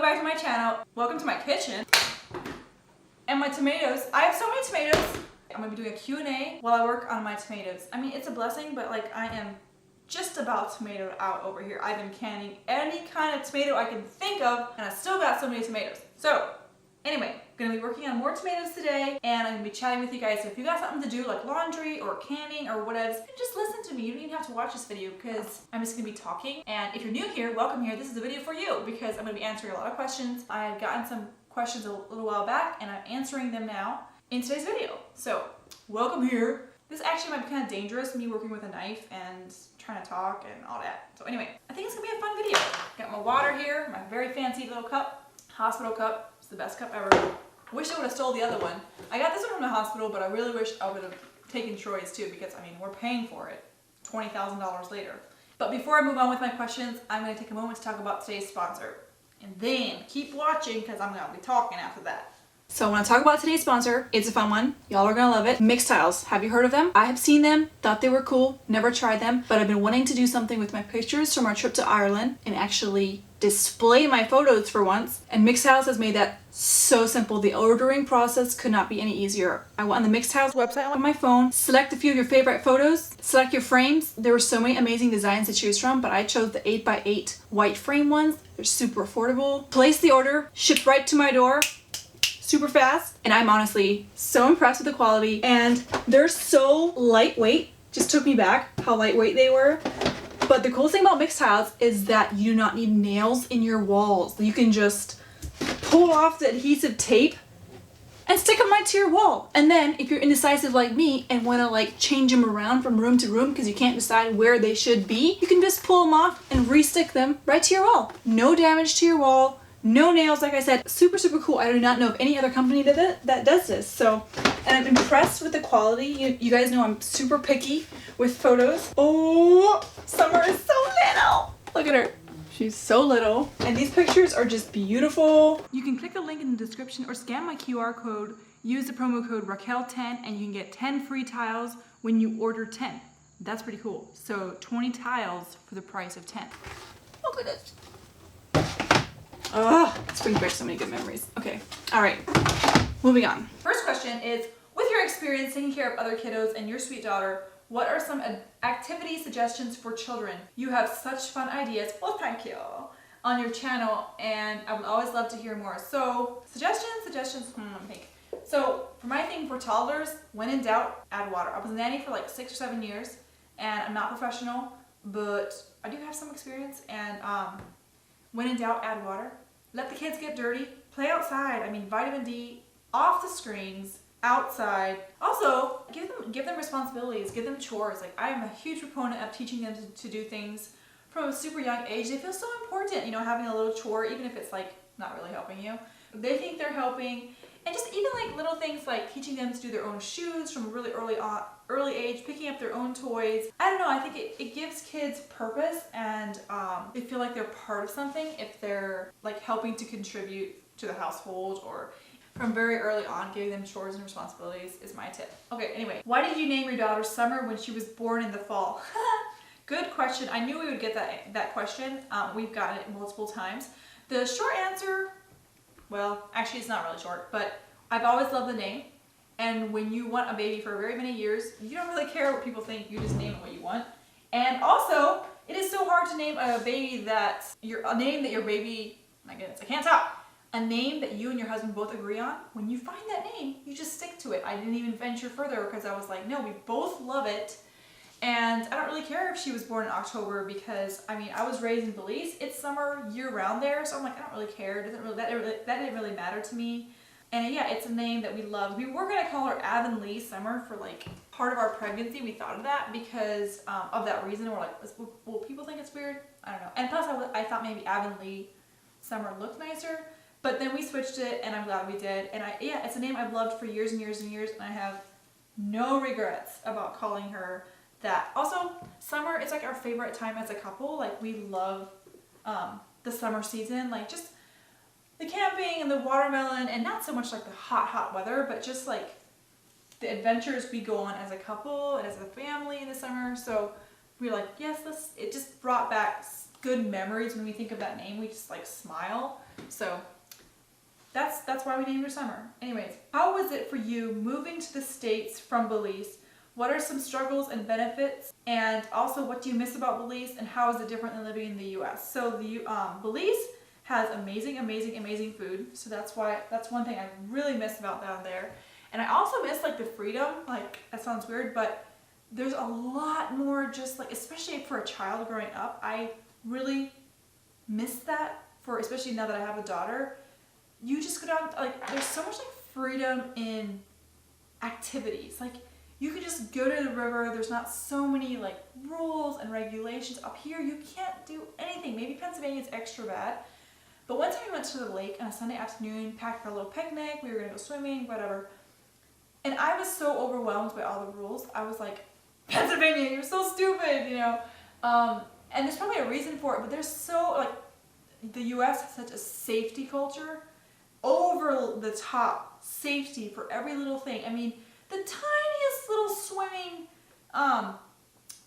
welcome back to my channel. Welcome to my kitchen. And my tomatoes. I have so many tomatoes. I'm gonna be doing a Q&A while I work on my tomatoes. I mean, it's a blessing, but like I am just about tomatoed out over here. I've been canning any kind of tomato I can think of, and I still got so many tomatoes. So anyway, I'm gonna be working on more tomatoes today, and I'm gonna be chatting with you guys. So if you got something to do like laundry or canning or whatever, just listen to me. You don't even have to watch this video because I'm just gonna be talking. And if you're new here, welcome here. This is a video for you because I'm gonna be answering a lot of questions. I had gotten some questions a little while back, and I'm answering them now in today's video. So welcome here. This actually might be kind of dangerous, me working with a knife and trying to talk and all that. So anyway, I think it's gonna be a fun video. Got my water here, my very fancy little cup, hospital cup. It's the best cup ever. I wish I would have stole the other one. I got this one from the hospital, but I really wish I would have taken Troy's too, because I mean, we're paying for it $20,000 later. But before I move on with my questions, I'm gonna take a moment to talk about today's sponsor. And then keep watching because I'm gonna be talking after that. So I want to talk about today's sponsor. It's a fun one. Y'all are gonna love it. Mixtiles. Have you heard of them? I have seen them, thought they were cool, never tried them, but I've been wanting to do something with my pictures from our trip to Ireland and actually display my photos for once. And Mixtiles has made that so simple. The ordering process could not be any easier. I went on the Mixtiles website on my phone, select a few of your favorite photos, select your frames. There were so many amazing designs to choose from, but I chose the 8x8 white frame ones. They're super affordable. Place the order, shipped right to my door. Super fast, and I'm honestly so impressed with the quality, and they're so lightweight. Just took me back how lightweight they were. But the cool thing about Mixtiles is that you do not need nails in your walls. You can just pull off the adhesive tape and stick them right to your wall. And then if you're indecisive like me and want to like change them around from room to room because you can't decide where they should be, you can just pull them off and re-stick them right to your wall. No damage to your wall. No nails, like I said. Super, super cool. I do not know of any other company that does this. So, and I'm impressed with the quality. You guys know I'm super picky with photos. Oh, Summer is so little. Look at her. She's so little. And these pictures are just beautiful. You can click the link in the description or scan my QR code. Use the promo code Raquel10 and you can get 10 free tiles when you order 10. That's pretty cool. So 20 tiles for the price of 10. Look at this. Oh, this brings back so many good memories. Okay, all right, moving on. First question is, with your experience taking care of other kiddos and your sweet daughter, what are some activity suggestions for children? You have such fun ideas, well thank you, on your channel, and I would always love to hear more. So, suggestions, let me think. So, for my thing for toddlers, when in doubt, add water. I was a nanny for like 6 or 7 years, and I'm not professional, but I do have some experience, and when in doubt, add water. Let the kids get dirty. Play outside. I mean, vitamin D, off the screens, outside. Also, give them responsibilities. Give them chores. Like, I am a huge proponent of teaching them to do things from a super young age. They feel so important, you know, having a little chore, even if it's like not really helping you. They think they're helping. And just even like little things like teaching them to do their own shoes from a really early age, picking up their own toys. I don't know, I think it gives kids purpose, and they feel like they're part of something if they're like helping to contribute to the household, or from very early on giving them chores and responsibilities is my tip. Okay, anyway, why did you name your daughter Summer when she was born in the fall? Good question. I knew we would get that question. We've gotten it multiple times. The short answer, well, actually it's not really short, but I've always loved the name. And when you want a baby for very many years, you don't really care what people think, you just name it what you want. And also, it is so hard to name a baby a name that your baby, my goodness, I can't talk. A name that you and your husband both agree on. When you find that name, you just stick to it. I didn't even venture further because I was like, no, we both love it. And I don't really care if she was born in October because, I mean, I was raised in Belize. It's summer year-round there, so I'm like, I don't really care. That didn't really matter to me. And yeah, it's a name that we love. We were gonna call her Avonlea Summer for like part of our pregnancy. We thought of that because of that reason. We're like, will people think it's weird? I don't know. And plus, I thought maybe Avonlea Summer looked nicer. But then we switched it, and I'm glad we did. And yeah, it's a name I've loved for years and years and years, and I have no regrets about calling her that. Also, summer is like our favorite time as a couple. Like, we love the summer season, like just the camping and the watermelon, and not so much like the hot weather, but just like the adventures we go on as a couple and as a family in the summer. So we're like, yes, it just brought back good memories when we think of that name. We just like smile. So that's why we named her Summer. Anyways, how was it for you moving to the States from Belize? What are some struggles and benefits? And also, what do you miss about Belize, and how is it different than living in the US? So the Belize has amazing, amazing, amazing food. So that's one thing I really miss about down there. And I also miss like the freedom. Like, that sounds weird, but there's a lot more, just like, especially for a child growing up, I really miss that, for especially now that I have a daughter. You just go down, like, there's so much like freedom in activities. Like, you can just go to the river. There's not so many like rules and regulations. Up here, you can't do anything. Maybe Pennsylvania is extra bad. But one time we went to the lake on a Sunday afternoon, packed our little picnic. We were gonna go swimming, whatever. And I was so overwhelmed by all the rules. I was like, Pennsylvania, you're so stupid, you know. And there's probably a reason for it, but there's so, like, the US has such a safety culture, over the top safety for every little thing. I mean, the tiniest little swimming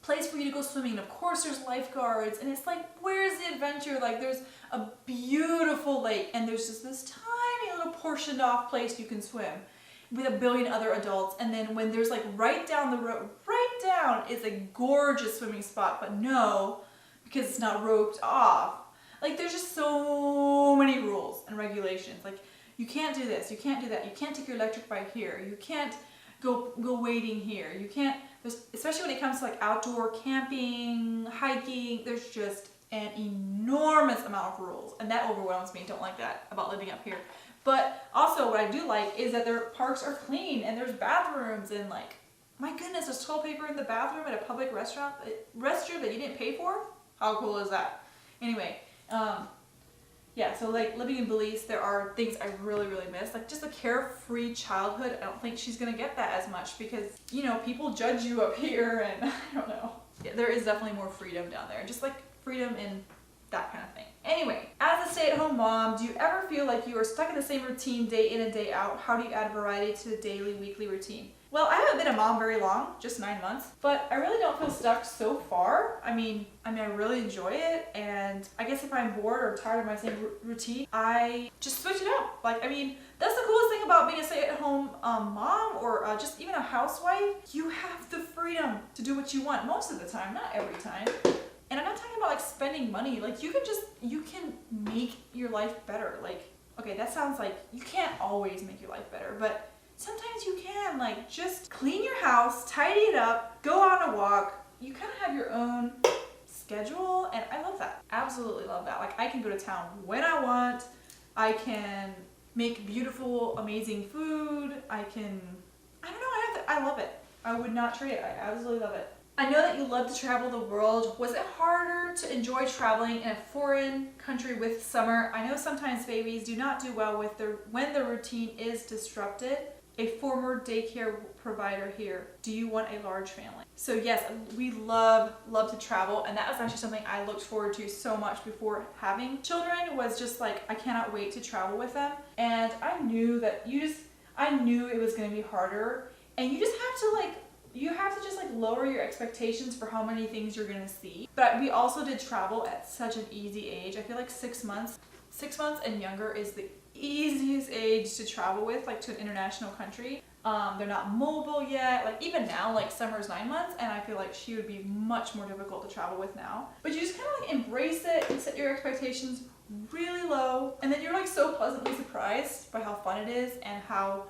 place for you to go swimming, and of course there's lifeguards, and it's like, where's the adventure? Like, there's a beautiful lake, and there's just this tiny little portioned off place you can swim with a billion other adults. And then when there's like right down the road, right down, is a gorgeous swimming spot, but no, because it's not roped off. Like, there's just so many rules and regulations. Like, you can't do this, you can't do that, you can't take your electric bike here, you can't go wading here, you can't, especially when it comes to like outdoor camping, hiking, there's just an enormous amount of rules, and that overwhelms me. Don't like that about living up here. But also what I do like is that their parks are clean, and there's bathrooms, and like, my goodness, there's toilet paper in the bathroom at a public restroom that you didn't pay for? How cool is that? Anyway, yeah, so like living in Belize, there are things I really, really miss. Like, just a carefree childhood. I don't think she's gonna get that as much because, you know, people judge you up here, and I don't know. Yeah, there is definitely more freedom down there. Just like freedom in that kind of thing. Anyway, as a stay-at-home mom, do you ever feel like you are stuck in the same routine day in and day out? How do you add variety to the daily, weekly routine? Well, I haven't been a mom very long, just 9 months, but I really don't feel stuck so far. I mean, I really enjoy it, and I guess if I'm bored or tired of my same routine, I just switch it up. Like, I mean, that's the coolest thing about being a stay-at-home mom, or just even a housewife. You have the freedom to do what you want most of the time, not every time. And I'm not talking about like spending money. Like, you can make your life better. Like, okay, that sounds like you can't always make your life better, but sometimes you can. Like, just clean your house, tidy it up, go on a walk. You kind of have your own schedule, and I love that. Absolutely love that. Like, I can go to town when I want. I can make beautiful, amazing food. I don't know, I love it. I would not trade it. I absolutely love it. I know that you love to travel the world. Was it harder to enjoy traveling in a foreign country with Summer? I know sometimes babies do not do well with when their routine is disrupted. A former daycare provider here. Do you want a large family? So yes, we love to travel, and that was actually something I looked forward to so much before having children. Was just like, I cannot wait to travel with them. And I knew that I knew it was going to be harder, and you just have to just lower your expectations for how many things you're going to see. But we also did travel at such an easy age. I feel like 6 months and younger is the easiest age to travel with, like, to an international country. They're not mobile yet. Like, even now, like, Summer's 9 months, and I feel like she would be much more difficult to travel with now. But you just kind of like embrace it and set your expectations really low, and then you're like so pleasantly surprised by how fun it is, and how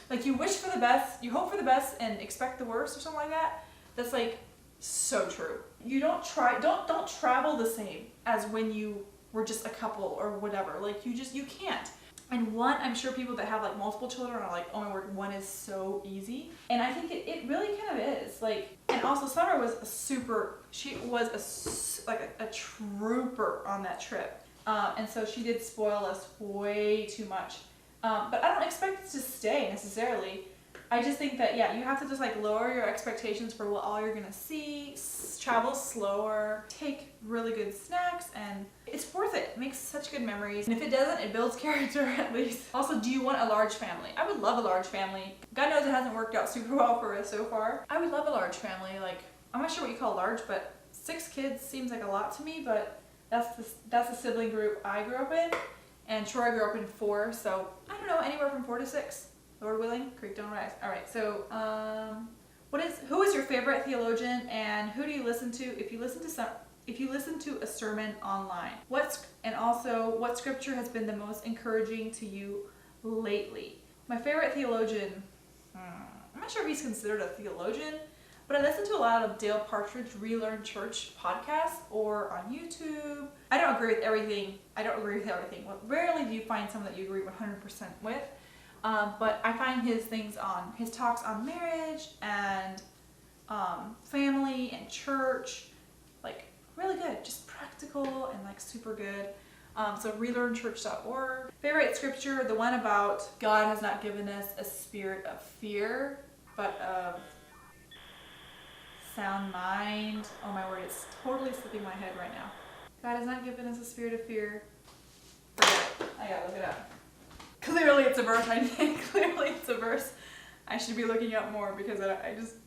like you wish for the best, you hope for the best and expect the worst, or something like that. That's like so true. You don't travel the same as when you were just a couple or whatever. Like, you can't. And I'm sure people that have like multiple children are like, oh my word, one is so easy. And I think it really kind of is. Like, and also Summer was she was a trooper on that trip. And so she did spoil us way too much. But I don't expect it to stay necessarily. I just think that, yeah, you have to just like lower your expectations for what all you're gonna see, travel slower, take really good snacks, and it's worth it. It makes such good memories. And if it doesn't, it builds character at least. Also, do you want a large family? I would love a large family. God knows it hasn't worked out super well for us so far. I would love a large family. Like, I'm not sure what you call large, but 6 kids seems like a lot to me, but That's the sibling group I grew up in, and Troy grew up in 4, so I don't know, anywhere from 4 to 6. Lord willing, creek don't rise. All right, so who is your favorite theologian, and who do you listen to if you listen to a sermon online? What scripture has been the most encouraging to you lately? My favorite theologian, I'm not sure if he's considered a theologian, but I listen to a lot of Dale Partridge Relearn Church podcasts or on YouTube. I don't agree with everything. Well, rarely do you find someone that you agree 100% with. But I find his talks on marriage and family and church, like really good, just practical and like super good. So relearnchurch.org. Favorite scripture, the one about God has not given us a spirit of fear, but of sound mind. Oh my word, it's totally slipping my head right now. God has not given us a spirit of fear. Forget it. I gotta look it up. Clearly it's a verse. Clearly it's a verse. I should be looking up more because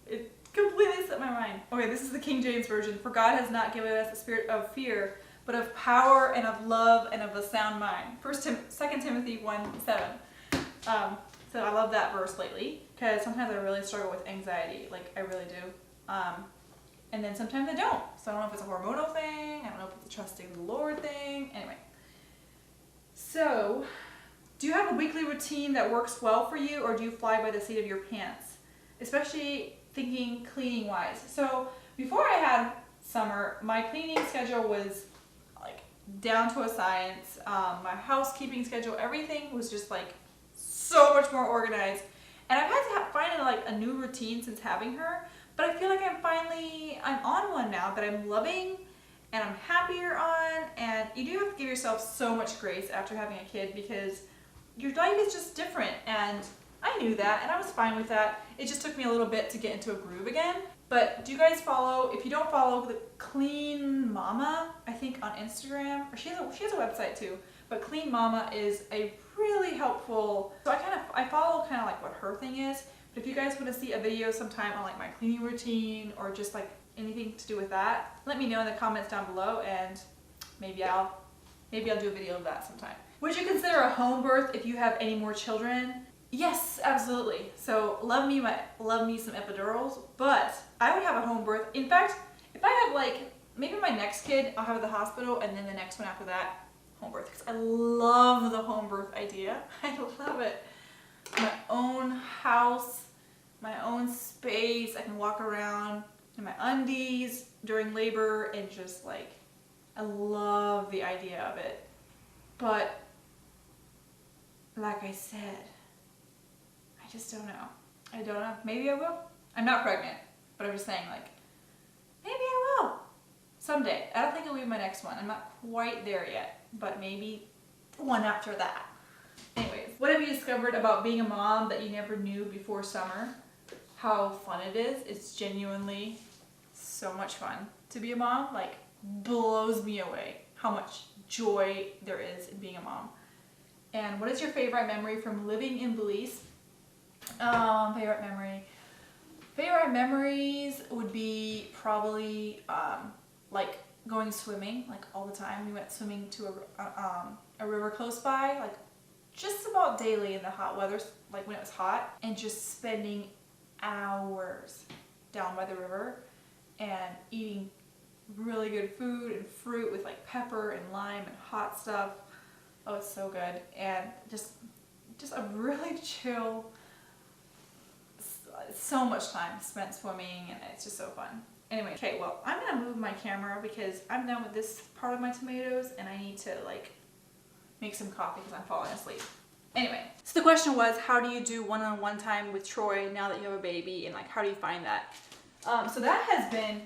it completely slipped my mind. Okay, this is the King James Version. For God has not given us a spirit of fear, but of power and of love and of a sound mind. 2 Timothy 1:7. So I love that verse lately because sometimes I really struggle with anxiety. Like I really do. And then sometimes I don't. So I don't know if it's a hormonal thing. I don't know if it's a trusting the Lord thing. Anyway. So, do you have a weekly routine that works well for you, or do you fly by the seat of your pants? Especially thinking cleaning wise. So before I had summer, my cleaning schedule was like down to a science. My housekeeping schedule, everything was just like so much more organized. And I've had to find like a new routine since having her. But I feel like I'm on one now that I'm loving and I'm happier on. And you do have to give yourself so much grace after having a kid because your life is just different. And I knew that and I was fine with that. It just took me a little bit to get into a groove again. But do you guys follow, if you don't follow the Clean Mama, I think on Instagram, or she has a website too, but Clean Mama is a really helpful, so I follow kind of like what her thing is. But if you guys want to see a video sometime on like my cleaning routine or just like anything to do with that, let me know in the comments down below and maybe I'll do a video of that sometime. Would you consider a home birth if you have any more children? Yes, absolutely. So love me some epidurals, but I would have a home birth. In fact, if I have like, maybe my next kid, I'll have at the hospital and then the next one after that, home birth. Because I love the home birth idea. I love it. My own house, my own space. I can walk around in my undies during labor and just like, I love the idea of it. But like I said, I just don't know. I don't know. Maybe I will. I'm not pregnant, but I'm just saying like, maybe I will. Someday. I don't think it'll be my next one. I'm not quite there yet, but maybe one after that. Anyways, what have you discovered about being a mom that you never knew before summer? How fun it is. It's genuinely so much fun to be a mom. Like, blows me away how much joy there is in being a mom. And what is your favorite memory from living in Belize? Favorite memory. Favorite memories would be probably like going swimming, like all the time. We went swimming to a river close by, like just about daily in the hot weather, like when it was hot, and just spending hours down by the river and eating really good food and fruit with like pepper and lime and hot stuff. Oh, it's so good. And just a really chill, so much time spent swimming, and it's just so fun. Anyway, okay, well, I'm gonna move my camera because I'm done with this part of my tomatoes and I need to like make some coffee because I'm falling asleep. Anyway, so the question was, how do you do one-on-one time with Troy now that you have a baby, and like how do you find that? So that has been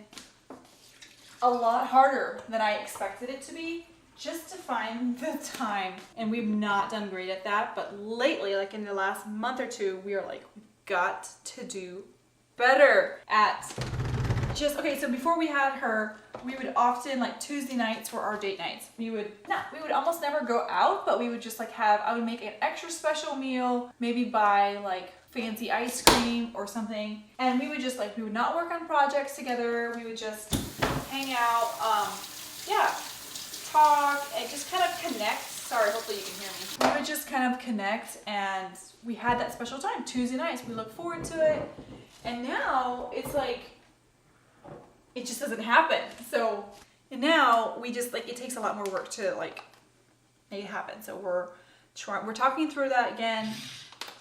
a lot harder than I expected it to be, just to find the time. And we've not done great at that, but lately, like in the last month or two, we are like, we've got to do better at just, okay, so before we had her, we would often, like Tuesday nights were our date nights. We would almost never go out, but we would just like I would make an extra special meal, maybe buy like fancy ice cream or something. And we would just like, we would not work on projects together. We would just hang out, yeah, talk and just kind of connect. Sorry, hopefully you can hear me. We would just kind of connect, and we had that special time, Tuesday nights. We look forward to it. And now it's like, it just doesn't happen. So, and now we just like, it takes a lot more work to like make it happen. So we're talking through that again.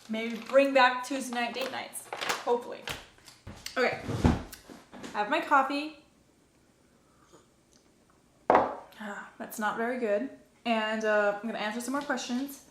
Maybe bring back Tuesday night date nights, hopefully. Okay, I have my coffee. That's not very good. And I'm gonna answer some more questions.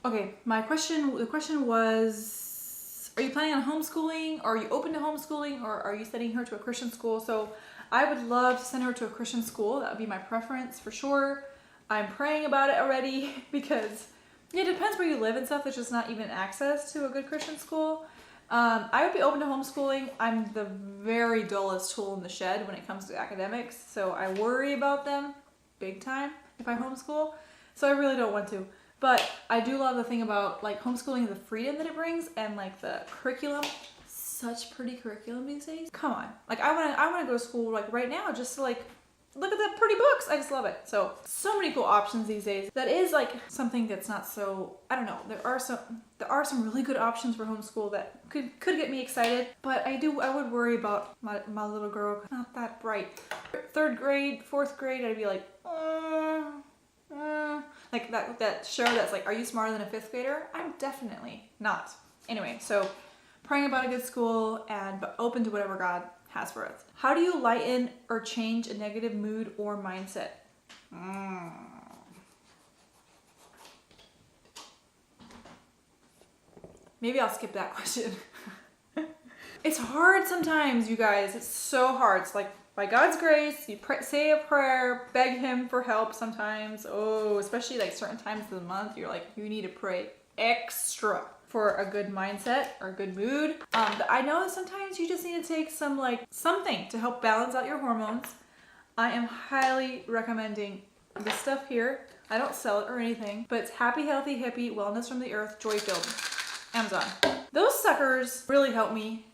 Okay, the question was, are you planning on homeschooling? Or are you open to homeschooling? Or are you sending her to a Christian school? So I would love to send her to a Christian school. That would be my preference for sure. I'm praying about it already because it depends where you live and stuff. There's just not even access to a good Christian school. I would be open to homeschooling. I'm the very dullest tool in the shed when it comes to academics. So I worry about them big time if I homeschool. So I really don't want to. But I do love the thing about like homeschooling, the freedom that it brings, and like the curriculum. Such pretty curriculum these days. Come on. Like I wanna go to school like right now just to like look at the pretty books. I just love it. So many cool options these days. That is like something that's not so, I don't know. There are some really good options for homeschool that could get me excited. But I would worry about my little girl. Not that bright. 3rd grade, 4th grade, I'd be like, like that show that's like, are you smarter than a 5th grader? I'm definitely not. Anyway, so praying about a good school and open to whatever God has for us. How do you lighten or change a negative mood or mindset? Maybe I'll skip that question. It's hard sometimes, you guys. It's so hard. It's like, by God's grace, you say a prayer, beg Him for help sometimes. Oh, especially like certain times of the month, you're like, you need to pray extra for a good mindset or a good mood. I know that sometimes you just need to take something to help balance out your hormones. I am highly recommending this stuff here. I don't sell it or anything, but it's Happy, Healthy, Hippie, Wellness from the Earth, Joy Filled. Amazon. Those suckers really help me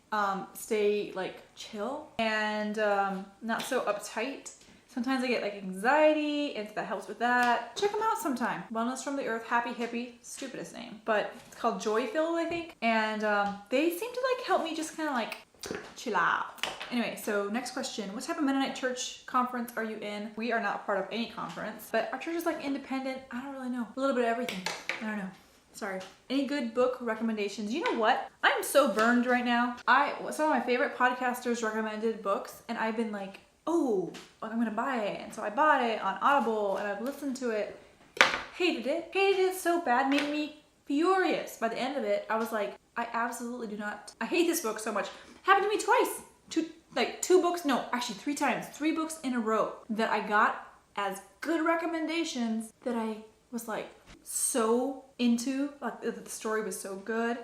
stay like chill and not so uptight. Sometimes I get like anxiety, and that helps with that. Check them out sometime. Wellness from the Earth, Happy Hippie, stupidest name, but it's called Joy Filled, I think. And they seem to like help me just kind of like chill out. Anyway, so next question. What type of Mennonite church conference are you in? We are not part of any conference, but our church is like independent. I don't really know. A little bit of everything. I don't know. Sorry. Any good book recommendations? You know what? I'm so burned right now. Some of my favorite podcasters recommended books, and I've been like, oh, I'm gonna buy it. And so I bought it on Audible, and I've listened to it. Hated it so bad, made me furious. By the end of it, I was like, I absolutely do not. I hate this book so much. Happened to me twice. Two books, no, actually 3 times. 3 books in a row that I got as good recommendations that I was like so into. Like the story was so good.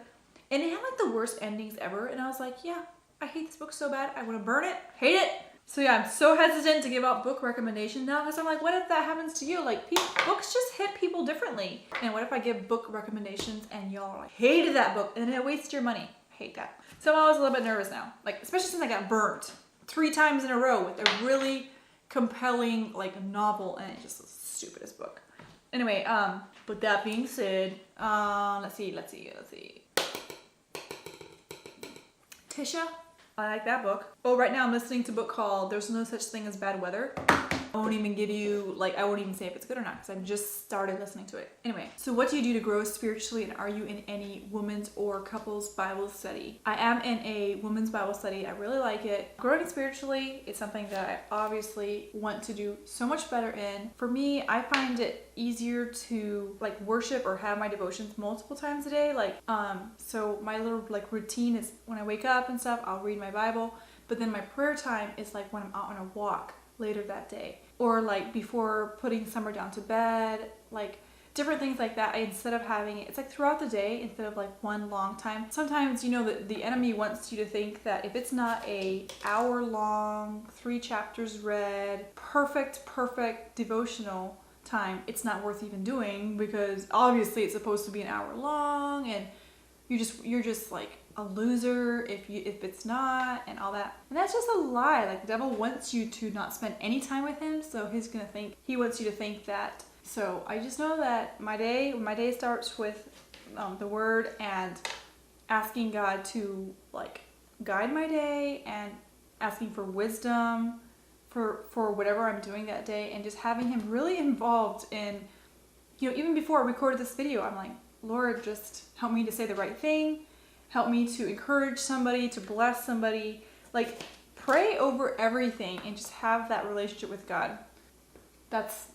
And it had like the worst endings ever. And I was like, yeah, I hate this book so bad. I want to burn it. Hate it. So yeah, I'm so hesitant to give out book recommendations now because I'm like, what if that happens to you? Like books just hit people differently. And what if I give book recommendations and y'all are like, hated that book and it wasted your money? I hate that. So I was a little bit nervous now. Like, especially since I got burnt 3 times in a row with a really compelling like novel, and it's just the stupidest book. Anyway, but that being said, let's see. Tisha, I like that book. Oh, right now I'm listening to a book called There's No Such Thing as Bad Weather. I won't even give you, I won't even say if it's good or not because I just started listening to it. Anyway, so what do you do to grow spiritually, and are you in any women's or couples Bible study? I am in a women's Bible study. I really like it. Growing spiritually is something that I obviously want to do so much better in. For me, I find it easier to worship or have my devotions multiple times a day. So my little routine is when I wake up and stuff, I'll read my Bible. But then my prayer time is when I'm out on a walk later that day, or before putting Summer down to bed, different things like that. Instead of having it, it's throughout the day instead of one long time. Sometimes the enemy wants you to think that if it's not a hour-long, 3 chapters read, perfect devotional time, it's not worth even doing, because obviously it's supposed to be an hour long, and you're just a loser if it's not, and all that. And that's just a lie. Like, the devil wants you to not spend any time with him, so he wants you to think that. So I just know that my day starts with the word and asking God to like guide my day, and asking for wisdom for whatever I'm doing that day, and just having him really involved in, you know, even before I recorded this video, I'm like, Lord, just help me to say the right thing. Help me to encourage somebody, to bless somebody. Like, pray over everything and just have that relationship with God. That's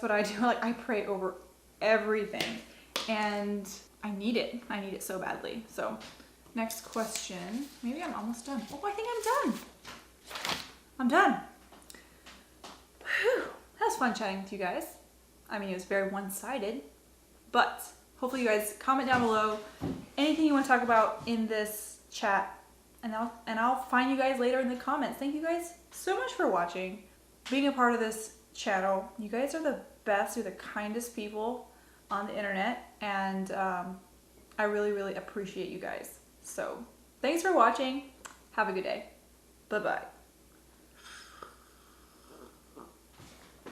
what I do. Like, I pray over everything, and I need it. I need it so badly. So, next question. Maybe I'm almost done. Oh, I think I'm done. I'm done. Whew. That was fun chatting with you guys. I mean, it was very one-sided, but hopefully you guys comment down below anything you want to talk about in this chat, and I'll find you guys later in the comments. Thank you guys so much for watching, being a part of this channel. You guys are the best, you're the kindest people on the internet, and I really, really appreciate you guys. So thanks for watching. Have a good day. Bye-bye.